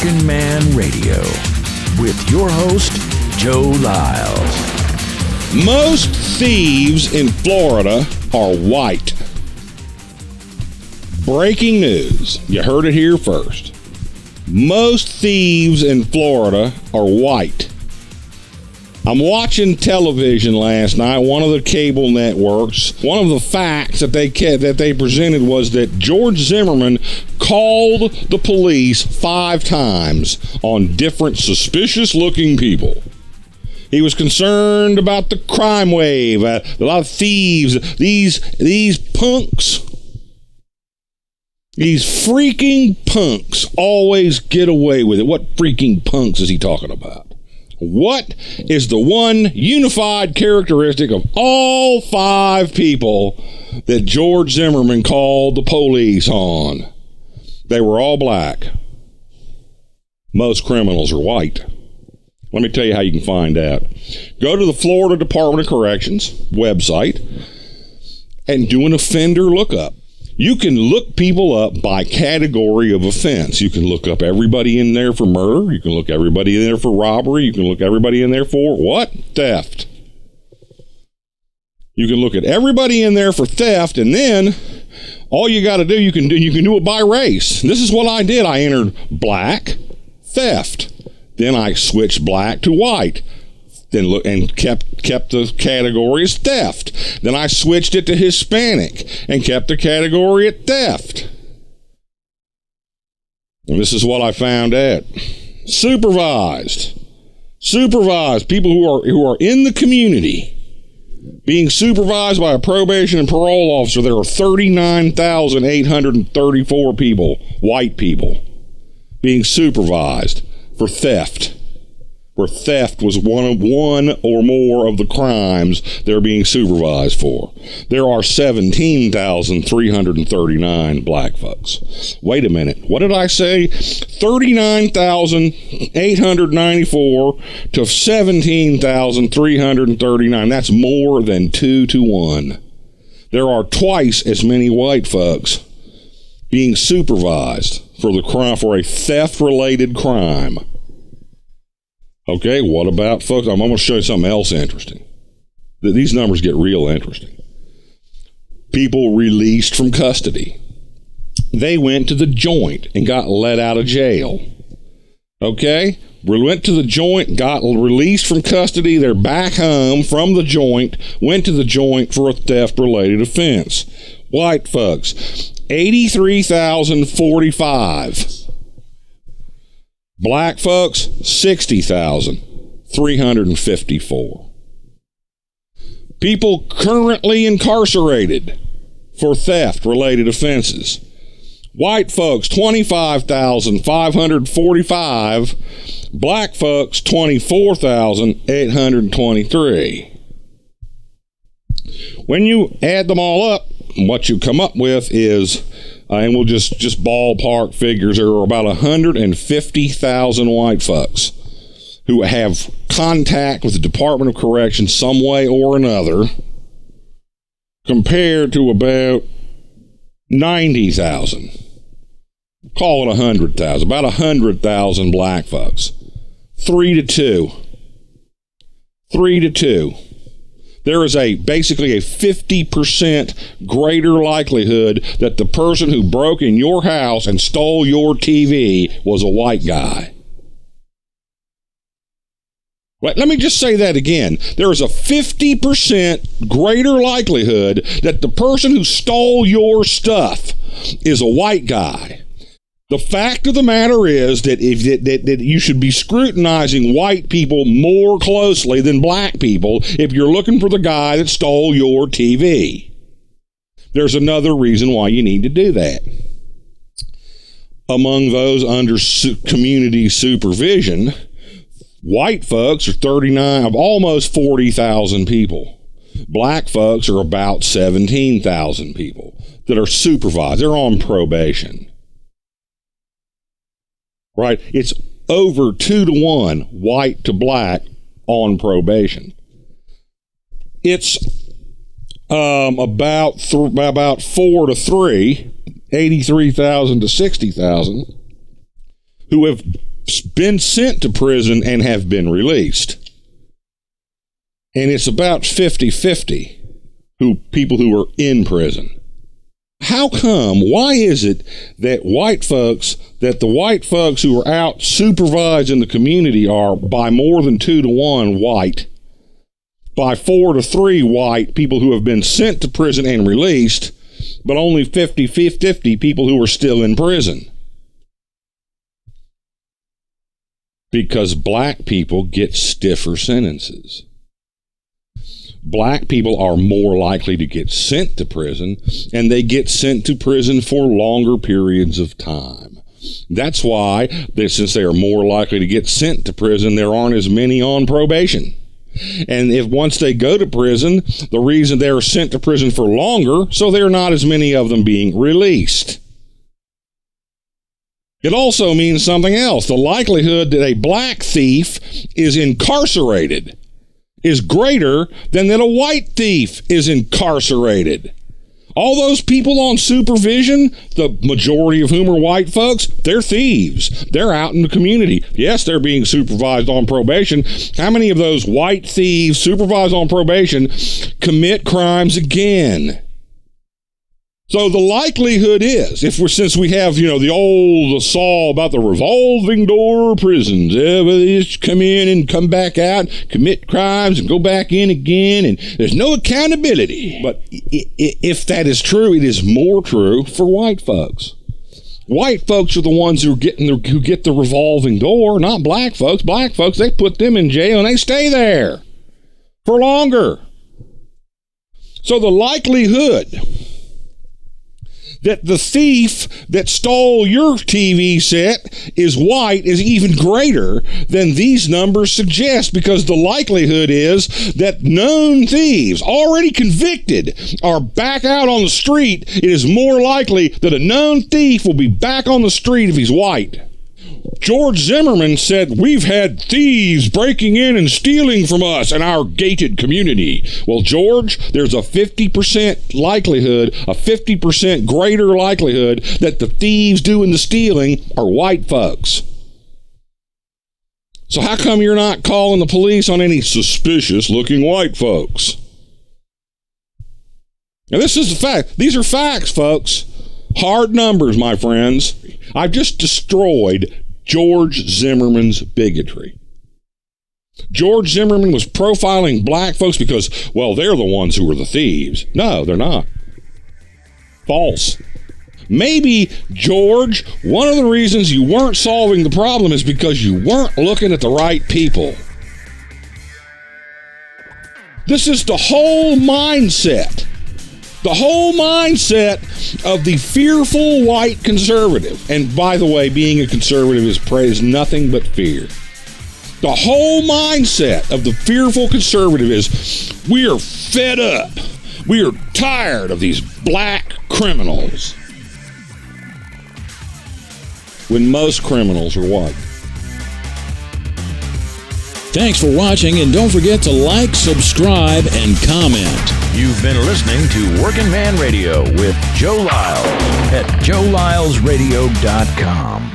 Working Man Radio with your host, Joe Lyles. Most thieves in Florida are white. Breaking news. You heard it here first. Most thieves in Florida are white. I'm watching television last night, one of the cable networks. One of the facts that they presented was that George Zimmerman called the police 5 times on different suspicious-looking people. He was concerned about the crime wave, a lot of thieves, these punks. These freaking punks always get away with it. What freaking punks is he talking about? What is the one unified characteristic of all 5 people that George Zimmerman called the police on? They were all black. Most criminals are white. Let me tell you how you can find out. Go to the Florida Department of Corrections website and do an offender lookup. You can look people up by category of offense. You can look up everybody in there for murder. You can look everybody in there for robbery. You can look everybody in there for what? Theft. You can look at everybody in there for theft, and then all you got to do, you can do it by race. This is what I did. I entered black, theft. Then I switched black to white. Then look and kept the category as theft. Then I switched it to Hispanic and kept the category at theft. And this is what I found out. Supervised people who are in the community being supervised by a probation and parole officer. There are 39,834 people, white people, being supervised for theft. Where theft was one or more of the crimes they're being supervised for. There are 17,339 black folks. Wait a minute. What did I say? 39,894 to 17,339. That's more than 2 to 1. There are twice as many white folks being supervised for the crime, for a theft-related crime. Okay, what about, folks? I'm going to show you something else interesting. These numbers get real interesting. People released from custody. They went to the joint and got let out of jail. Okay? Went to the joint, got released from custody. They're back home from the joint, went to the joint for a theft-related offense. White folks, 83,045. Black folks, 60,354. People currently incarcerated for theft-related offenses. White folks, 25,545. Black folks, 24,823. When you add them all up, what you come up with is, and we'll just ballpark figures, there are about 150,000 white folks who have contact with the Department of Corrections some way or another, compared to about 90,000. Call it 100,000. About 100,000 black folks. 3 to 2. 3 to 2. There is basically a 50% greater likelihood that the person who broke in your house and stole your TV was a white guy. Let me just say that again. There is a 50% greater likelihood that the person who stole your stuff is a white guy. The fact of the matter is that that you should be scrutinizing white people more closely than black people if you're looking for the guy that stole your TV. There's another reason why you need to do that. Among those under community supervision, white folks are 39 of almost 40,000 people. Black folks are about 17,000 people that are supervised. They're on probation. Right? It's over 2 to 1 white to black on probation. It's about 4 to 3, 83,000 to 60,000, who have been sent to prison and have been released. And it's about 50-50 people who are in prison. How come? Why is it that the white folks who are out supervising the community are by more than 2-to-1 white, by 4-to-3 white people who have been sent to prison and released, but only 50-50 people who are still in prison? Because black people get stiffer sentences. Black people are more likely to get sent to prison, and they get sent to prison for longer periods of time. That's why, since they are more likely to get sent to prison, there aren't as many on probation. And if once they go to prison, the reason they're sent to prison for longer, so there are not as many of them being released. It also means something else. The likelihood that a black thief is incarcerated is greater than that a white thief is incarcerated. All those people on supervision, the majority of whom are white folks, they're thieves. They're out in the community. Yes, they're being supervised on probation. How many of those white thieves supervised on probation commit crimes again? So the likelihood is, since we have, the old saw about the revolving door prisons, everybody just come in and come back out, commit crimes and go back in again, and there's no accountability. But if that is true, it is more true for white folks. White folks are the ones who get the revolving door, not black folks. Black folks, they put them in jail and they stay there for longer. So the likelihood that the thief that stole your TV set is white is even greater than these numbers suggest, because the likelihood is that known thieves, already convicted, are back out on the street. It is more likely that a known thief will be back on the street if he's white. George Zimmerman said, "We've had thieves breaking in and stealing from us in our gated community." Well, George, there's a 50% likelihood, a 50% greater likelihood that the thieves doing the stealing are white folks. So how come you're not calling the police on any suspicious-looking white folks? Now, this is the fact. These are facts, folks. Hard numbers, my friends. I've just destroyed George Zimmerman's bigotry. George Zimmerman was profiling black folks because, well, they're the ones who were the thieves. No, they're not. False. Maybe, George, one of the reasons you weren't solving the problem is because you weren't looking at the right people. This is the whole mindset. The whole mindset of the fearful white conservative. And by the way, being a conservative is nothing but fear. The whole mindset of the fearful conservative is, we are fed up. We are tired of these black criminals. When most criminals are white. Thanks for watching, and don't forget to like, subscribe, and comment. You've been listening to Working Man Radio with Joe Lyle at joelylesradio.com.